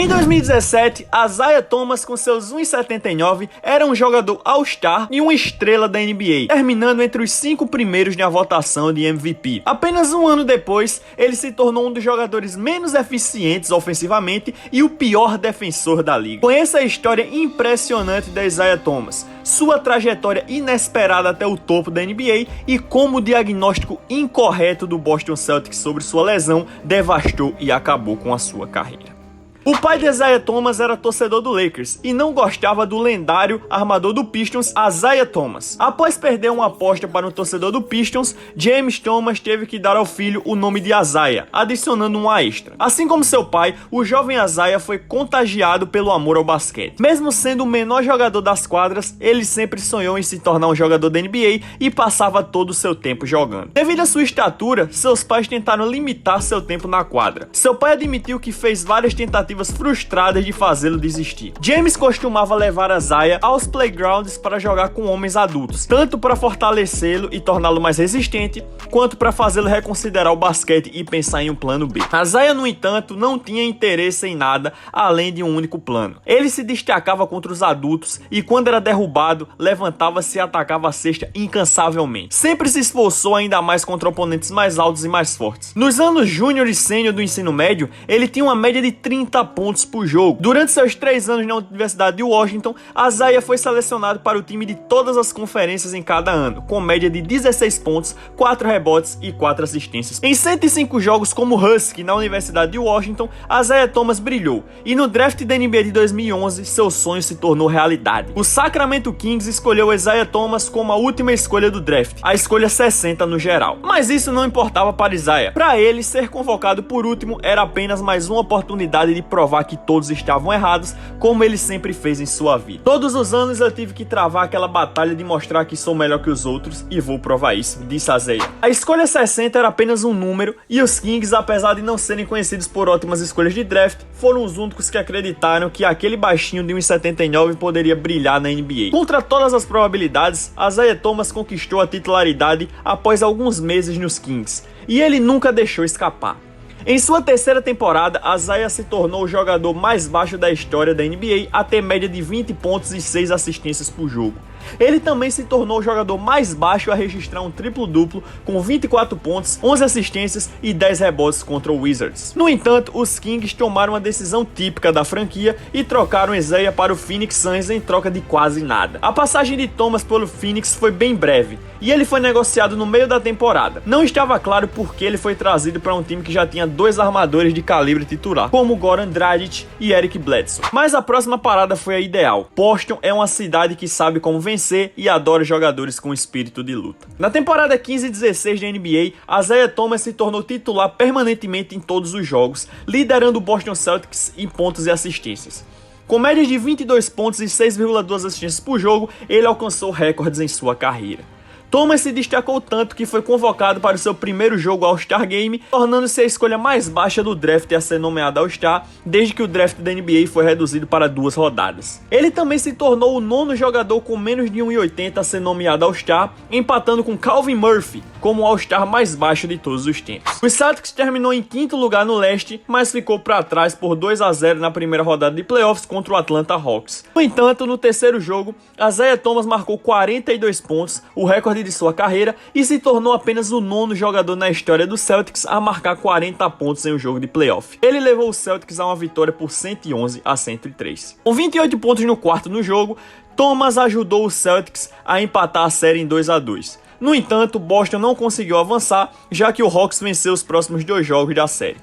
Em 2017, Isaiah Thomas, com seus 1,79, era um jogador All-Star e uma estrela da NBA, terminando entre os 5 primeiros na votação de MVP. Apenas um ano depois, ele se tornou um dos jogadores menos eficientes ofensivamente e o pior defensor da liga. Conheça a história impressionante de Isaiah Thomas, sua trajetória inesperada até o topo da NBA e como o diagnóstico incorreto do Boston Celtics sobre sua lesão devastou e acabou com a sua carreira. O pai de Isaiah Thomas era torcedor do Lakers e não gostava do lendário armador do Pistons, Isiah Thomas. Após perder uma aposta para um torcedor do Pistons, James Thomas teve que dar ao filho o nome de Isiah, adicionando um A extra. Assim como seu pai, o jovem Isiah foi contagiado pelo amor ao basquete. Mesmo sendo o menor jogador das quadras, ele sempre sonhou em se tornar um jogador da NBA e passava todo o seu tempo jogando. Devido à sua estatura, seus pais tentaram limitar seu tempo na quadra. Seu pai admitiu que fez várias tentativas frustradas de fazê-lo desistir. James costumava levar Isiah aos playgrounds para jogar com homens adultos, tanto para fortalecê-lo e torná-lo mais resistente, quanto para fazê-lo reconsiderar o basquete e pensar em um plano B. Isiah, no entanto, não tinha interesse em nada além de um único plano. Ele se destacava contra os adultos e, quando era derrubado, levantava-se e atacava a cesta incansavelmente. Sempre se esforçou ainda mais contra oponentes mais altos e mais fortes. Nos anos júnior e sênior do ensino médio, ele tinha uma média de 30 pontos por jogo. Durante seus 3 anos na Universidade de Washington, Isiah foi selecionado para o time de todas as conferências em cada ano, com média de 16 pontos, 4 rebotes e 4 assistências. Em 105 jogos como Husky na Universidade de Washington, Isiah Thomas brilhou, e no draft da NBA de 2011, seu sonho se tornou realidade. O Sacramento Kings escolheu Isiah Thomas como a última escolha do draft, a escolha 60 no geral. Mas isso não importava para Isiah. Para ele, ser convocado por último era apenas mais uma oportunidade de provar que todos estavam errados, como ele sempre fez em sua vida. Todos os anos eu tive que travar aquela batalha de mostrar que sou melhor que os outros e vou provar isso, disse Isiah. A escolha 60 era apenas um número e os Kings, apesar de não serem conhecidos por ótimas escolhas de draft, foram os únicos que acreditaram que aquele baixinho de 1,79 poderia brilhar na NBA. Contra todas as probabilidades, Isiah Thomas conquistou a titularidade após alguns meses nos Kings e ele nunca deixou escapar. Em sua terceira temporada, Isiah se tornou o jogador mais baixo da história da NBA a ter média de 20 pontos e 6 assistências por jogo. Ele também se tornou o jogador mais baixo a registrar um triplo-duplo com 24 pontos, 11 assistências e 10 rebotes contra o Wizards. No entanto, os Kings tomaram uma decisão típica da franquia e trocaram Isiah para o Phoenix Suns em troca de quase nada. A passagem de Thomas pelo Phoenix foi bem breve e ele foi negociado no meio da temporada. Não estava claro por que ele foi trazido para um time que já tinha 2 armadores de calibre titular, como Goran Dragic e Eric Bledsoe. Mas a próxima parada foi a ideal. Boston é uma cidade que sabe como vencer e adora jogadores com espírito de luta. Na temporada 15 e 16 da NBA, Isiah Thomas se tornou titular permanentemente em todos os jogos, liderando o Boston Celtics em pontos e assistências. Com médias de 22 pontos e 6,2 assistências por jogo, ele alcançou recordes em sua carreira. Thomas se destacou tanto que foi convocado para o seu primeiro jogo All-Star Game, tornando-se a escolha mais baixa do draft a ser nomeado All-Star desde que o draft da NBA foi reduzido para 2 rodadas. Ele também se tornou o 9º jogador com menos de 1,80 a ser nomeado All-Star, empatando com Calvin Murphy como o All-Star mais baixo de todos os tempos. O Celtics terminou em 5º lugar no leste, mas ficou para trás por 2-0 na primeira rodada de playoffs contra o Atlanta Hawks. No entanto, no terceiro jogo, Isiah Thomas marcou 42 pontos, o recorde de sua carreira, e se tornou apenas o 9º jogador na história do Celtics a marcar 40 pontos em um jogo de playoff. Ele levou o Celtics a uma vitória por 111-103. Com 28 pontos no quarto no jogo, Thomas ajudou o Celtics a empatar a série em 2-2. No entanto, Boston não conseguiu avançar, já que o Hawks venceu os próximos 2 jogos da série.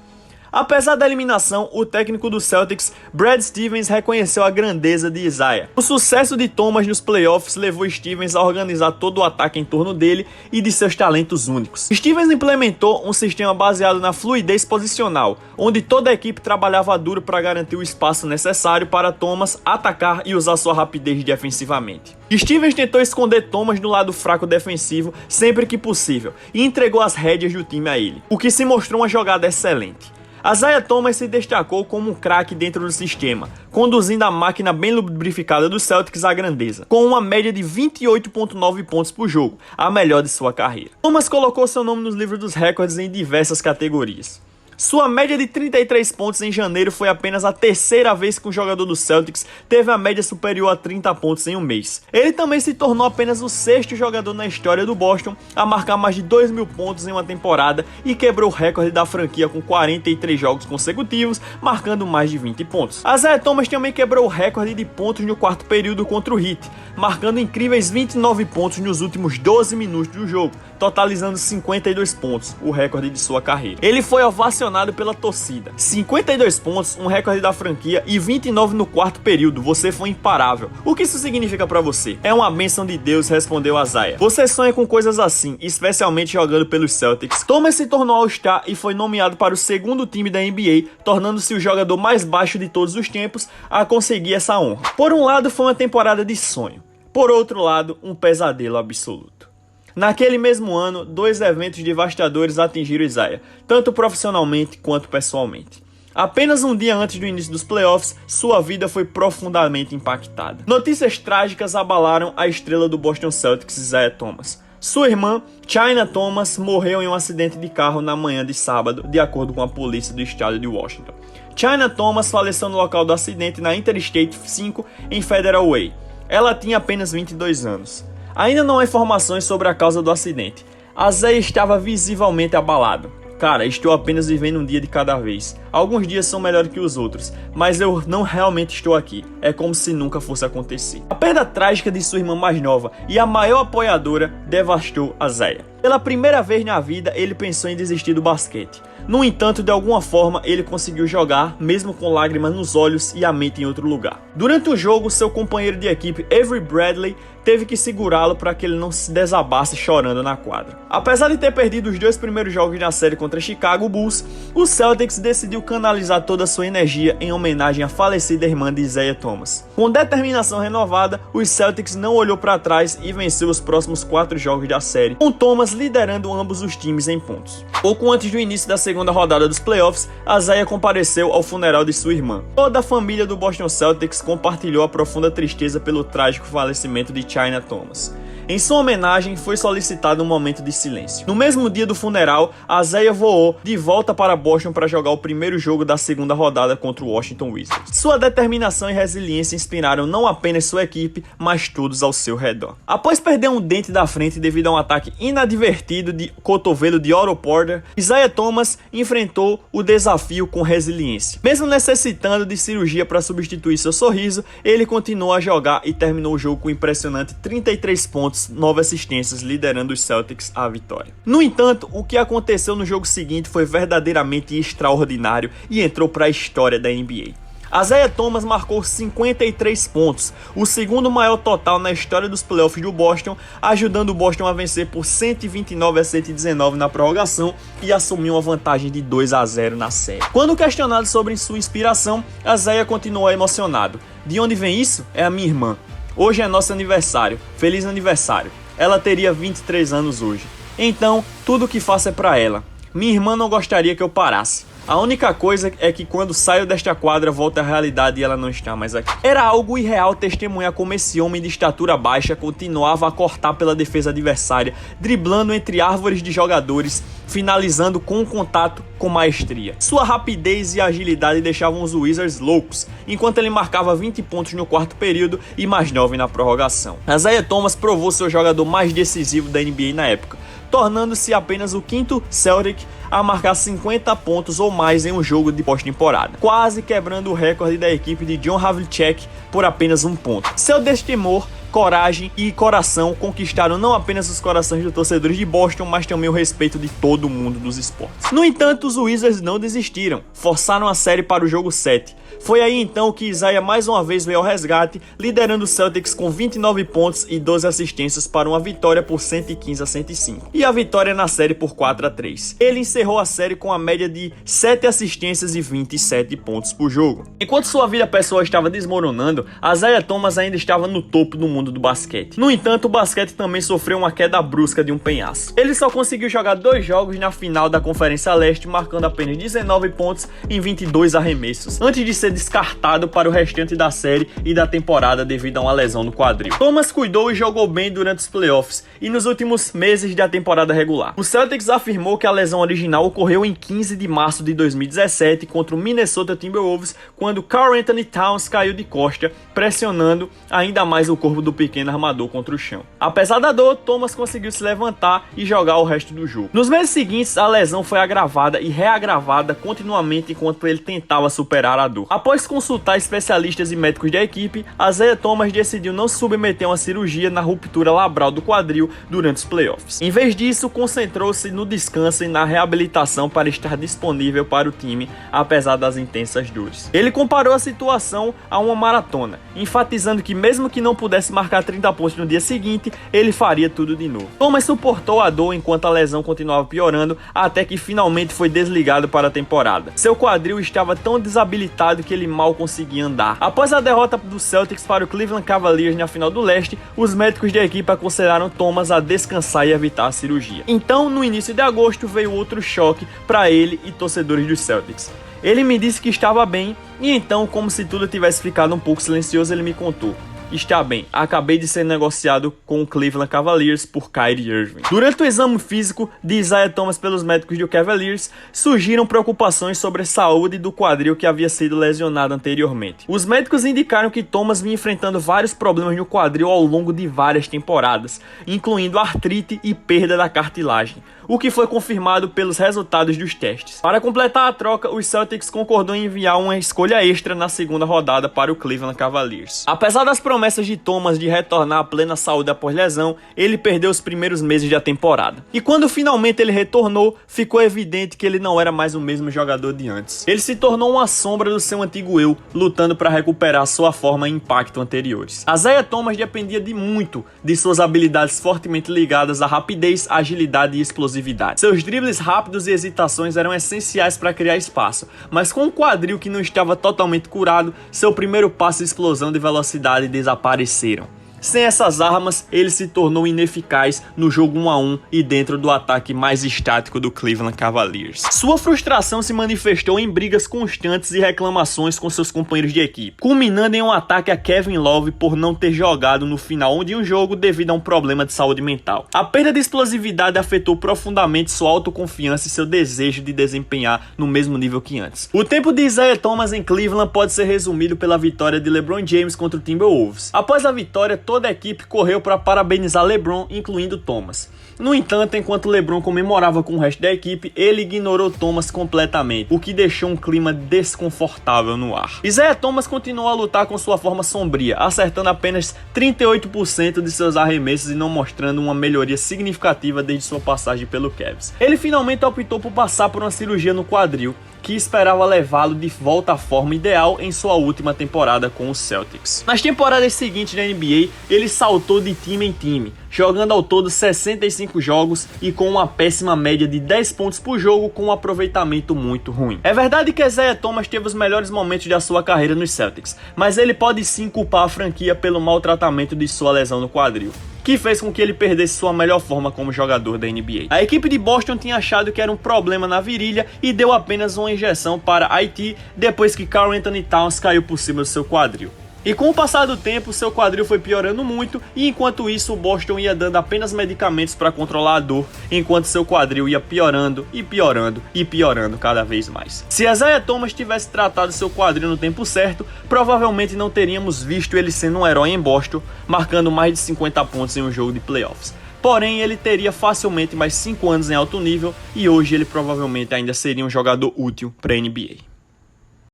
Apesar da eliminação, o técnico do Celtics, Brad Stevens, reconheceu a grandeza de Isiah. O sucesso de Thomas nos playoffs levou Stevens a organizar todo o ataque em torno dele e de seus talentos únicos. Stevens implementou um sistema baseado na fluidez posicional, onde toda a equipe trabalhava duro para garantir o espaço necessário para Thomas atacar e usar sua rapidez defensivamente. Stevens tentou esconder Thomas no lado fraco defensivo sempre que possível e entregou as rédeas do time a ele, o que se mostrou uma jogada excelente. Isiah Thomas se destacou como um craque dentro do sistema, conduzindo a máquina bem lubrificada do Celtics à grandeza, com uma média de 28,9 pontos por jogo, a melhor de sua carreira. Thomas colocou seu nome nos livros dos recordes em diversas categorias. Sua média de 33 pontos em janeiro foi apenas a terceira vez que um jogador do Celtics teve a média superior a 30 pontos em um mês. Ele também se tornou apenas o sexto jogador na história do Boston a marcar mais de 2.000 pontos em uma temporada e quebrou o recorde da franquia com 43 jogos consecutivos, marcando mais de 20 pontos. Isaiah Thomas também quebrou o recorde de pontos no quarto período contra o Heat, marcando incríveis 29 pontos nos últimos 12 minutos do jogo, totalizando 52 pontos, o recorde de sua carreira. Ele foi ovacionado pela torcida. 52 pontos, um recorde da franquia, e 29 no quarto período. Você foi imparável. O que isso significa pra você? É uma bênção de Deus, respondeu Isaiah. Você sonha com coisas assim, especialmente jogando pelos Celtics. Thomas se tornou All-Star e foi nomeado para o segundo time da NBA, tornando-se o jogador mais baixo de todos os tempos a conseguir essa honra. Por um lado, foi uma temporada de sonho. Por outro lado, um pesadelo absoluto. Naquele mesmo ano, dois eventos devastadores atingiram Isaiah, tanto profissionalmente quanto pessoalmente. Apenas um dia antes do início dos playoffs, sua vida foi profundamente impactada. Notícias trágicas abalaram a estrela do Boston Celtics, Isaiah Thomas. Sua irmã, Chynna Thomas, morreu em um acidente de carro na manhã de sábado, de acordo com a polícia do estado de Washington. Chynna Thomas faleceu no local do acidente na Interstate 5 em Federal Way. Ela tinha apenas 22 anos. Ainda não há informações sobre a causa do acidente. Isaiah estava visivelmente abalado. Cara, estou apenas vivendo um dia de cada vez. Alguns dias são melhores que os outros, mas eu não realmente estou aqui. É como se nunca fosse acontecer. A perda trágica de sua irmã mais nova e a maior apoiadora devastou Isaiah. Pela primeira vez na vida, ele pensou em desistir do basquete. No entanto, de alguma forma, ele conseguiu jogar, mesmo com lágrimas nos olhos e a mente em outro lugar. Durante o jogo, seu companheiro de equipe, Avery Bradley, teve que segurá-lo para que ele não se desabasse chorando na quadra. Apesar de ter perdido os dois primeiros jogos na série contra Chicago Bulls, o Celtics decidiu canalizar toda a sua energia em homenagem à falecida irmã de Isaiah Thomas. Com determinação renovada, os Celtics não olhou para trás e venceu os próximos 4 jogos da série, com Thomas liderando ambos os times em pontos. Pouco antes do início da segunda rodada dos playoffs, Isaiah compareceu ao funeral de sua irmã. Toda a família do Boston Celtics compartilhou a profunda tristeza pelo trágico falecimento de Chynna Thomas. Em sua homenagem, foi solicitado um momento de silêncio. No mesmo dia do funeral, Isaiah voou de volta para Boston para jogar o primeiro jogo da segunda rodada contra o Washington Wizards. Sua determinação e resiliência inspiraram não apenas sua equipe, mas todos ao seu redor. Após perder um dente da frente devido a um ataque inadvertido de cotovelo de Otto Porter, Isaiah Thomas enfrentou o desafio com resiliência. Mesmo necessitando de cirurgia para substituir seu sorriso, ele continuou a jogar e terminou o jogo com impressionante 33 pontos, 9 assistências, liderando os Celtics à vitória. No entanto, o que aconteceu no jogo seguinte foi verdadeiramente extraordinário e entrou para a história da NBA. Isaiah Thomas marcou 53 pontos, o segundo maior total na história dos playoffs do Boston, ajudando o Boston a vencer por 129-119 na prorrogação e assumir uma vantagem de 2-0 na série. Quando questionado sobre sua inspiração, Isaiah continuou emocionado. De onde vem isso? É a minha irmã. Hoje é nosso aniversário. Feliz aniversário. Ela teria 23 anos hoje. Então, tudo o que faço é pra ela. Minha irmã não gostaria que eu parasse. A única coisa é que quando saio desta quadra volta à realidade e ela não está mais aqui. Era algo irreal testemunhar como esse homem de estatura baixa continuava a cortar pela defesa adversária, driblando entre árvores de jogadores, finalizando com um contato com maestria. Sua rapidez e agilidade deixavam os Wizards loucos, enquanto ele marcava 20 pontos no quarto período e mais 9 na prorrogação. Isaiah Thomas provou ser o jogador mais decisivo da NBA na época, tornando-se apenas o quinto Celtic a marcar 50 pontos ou mais em um jogo de pós-temporada, quase quebrando o recorde da equipe de John Havlicek por apenas 1 ponto. Seu destemor, coragem e coração conquistaram não apenas os corações dos torcedores de Boston, mas também o respeito de todo mundo dos esportes. No entanto, os Wizards não desistiram, forçaram a série para o jogo 7. Foi aí então que Isaiah mais uma vez veio ao resgate, liderando os Celtics com 29 pontos e 12 assistências para uma vitória por 115-105. E a vitória na série por 4-3. Ele encerrou a série com a média de 7 assistências e 27 pontos por jogo. Enquanto sua vida pessoal estava desmoronando, Isaiah Thomas ainda estava no topo do mundo do basquete. No entanto, o basquete também sofreu uma queda brusca de um penhasco. Ele só conseguiu jogar 2 jogos na final da Conferência Leste, marcando apenas 19 pontos em 22 arremessos, antes de ser ser descartado para o restante da série e da temporada devido a uma lesão no quadril. Thomas cuidou e jogou bem durante os playoffs e nos últimos meses da temporada regular. O Celtics afirmou que a lesão original ocorreu em 15 de março de 2017 contra o Minnesota Timberwolves, quando Karl-Anthony Towns caiu de costa, pressionando ainda mais o corpo do pequeno armador contra o chão. Apesar da dor, Thomas conseguiu se levantar e jogar o resto do jogo. Nos meses seguintes, a lesão foi agravada e reagravada continuamente enquanto ele tentava superar a dor. Após consultar especialistas e médicos da equipe, Isaiah Thomas decidiu não se submeter a uma cirurgia na ruptura labral do quadril durante os playoffs. Em vez disso, concentrou-se no descanso e na reabilitação para estar disponível para o time, apesar das intensas dores. Ele comparou a situação a uma maratona, enfatizando que mesmo que não pudesse marcar 30 pontos no dia seguinte, ele faria tudo de novo. Thomas suportou a dor enquanto a lesão continuava piorando, até que finalmente foi desligado para a temporada. Seu quadril estava tão desabilitado que ele mal conseguia andar. Após a derrota do Celtics para o Cleveland Cavaliers na final do leste, os médicos da equipe aconselharam Thomas a descansar e evitar a cirurgia. Então, no início de agosto, veio outro choque para ele e torcedores dos Celtics. Ele me disse que estava bem, e então, como se tudo tivesse ficado um pouco silencioso, ele me contou: está bem, acabei de ser negociado com o Cleveland Cavaliers por Kyrie Irving. Durante o exame físico de Isaiah Thomas pelos médicos do Cavaliers, surgiram preocupações sobre a saúde do quadril que havia sido lesionado anteriormente. Os médicos indicaram que Thomas vinha enfrentando vários problemas no quadril ao longo de várias temporadas, incluindo artrite e perda da cartilagem, o que foi confirmado pelos resultados dos testes. Para completar a troca, os Celtics concordou em enviar uma escolha extra na segunda rodada para o Cleveland Cavaliers. Apesar das promessas de Thomas de retornar à plena saúde após lesão, ele perdeu os primeiros meses da temporada. E quando finalmente ele retornou, ficou evidente que ele não era mais o mesmo jogador de antes. Ele se tornou uma sombra do seu antigo eu, lutando para recuperar sua forma e impacto anteriores. Isaiah Thomas dependia muito de suas habilidades fortemente ligadas à rapidez, agilidade e explosividade. Seus dribles rápidos e hesitações eram essenciais para criar espaço, mas com um quadril que não estava totalmente curado, seu primeiro passo e explosão de velocidade desapareceram. Sem essas armas, ele se tornou ineficaz no jogo 1 a 1 e dentro do ataque mais estático do Cleveland Cavaliers. Sua frustração se manifestou em brigas constantes e reclamações com seus companheiros de equipe, culminando em um ataque a Kevin Love por não ter jogado no final de um jogo devido a um problema de saúde mental. A perda de explosividade afetou profundamente sua autoconfiança e seu desejo de desempenhar no mesmo nível que antes. O tempo de Isaiah Thomas em Cleveland pode ser resumido pela vitória de LeBron James contra o Timberwolves. Após a vitória, toda a equipe correu para parabenizar LeBron, incluindo Thomas. No entanto, enquanto LeBron comemorava com o resto da equipe, ele ignorou Thomas completamente, o que deixou um clima desconfortável no ar. Isaiah Thomas continuou a lutar com sua forma sombria, acertando apenas 38% de seus arremessos e não mostrando uma melhoria significativa desde sua passagem pelo Cavs. Ele finalmente optou por passar por uma cirurgia no quadril, que esperava levá-lo de volta à forma ideal em sua última temporada com os Celtics. Nas temporadas seguintes da NBA, ele saltou de time em time, jogando ao todo 65 jogos e com uma péssima média de 10 pontos por jogo com um aproveitamento muito ruim. É verdade que Isaiah Thomas teve os melhores momentos da sua carreira nos Celtics, mas ele pode sim culpar a franquia pelo maltratamento de sua lesão no quadril, que fez com que ele perdesse sua melhor forma como jogador da NBA. A equipe de Boston tinha achado que era um problema na virilha e deu apenas uma injeção para IT depois que Karl-Anthony Towns caiu por cima do seu quadril. E com o passar do tempo, seu quadril foi piorando muito e enquanto isso o Boston ia dando apenas medicamentos para controlar a dor, enquanto seu quadril ia piorando e piorando e piorando cada vez mais. Se Isaiah Thomas tivesse tratado seu quadril no tempo certo, provavelmente não teríamos visto ele sendo um herói em Boston, marcando mais de 50 pontos em um jogo de playoffs. Porém, ele teria facilmente mais 5 anos em alto nível e hoje ele provavelmente ainda seria um jogador útil para a NBA.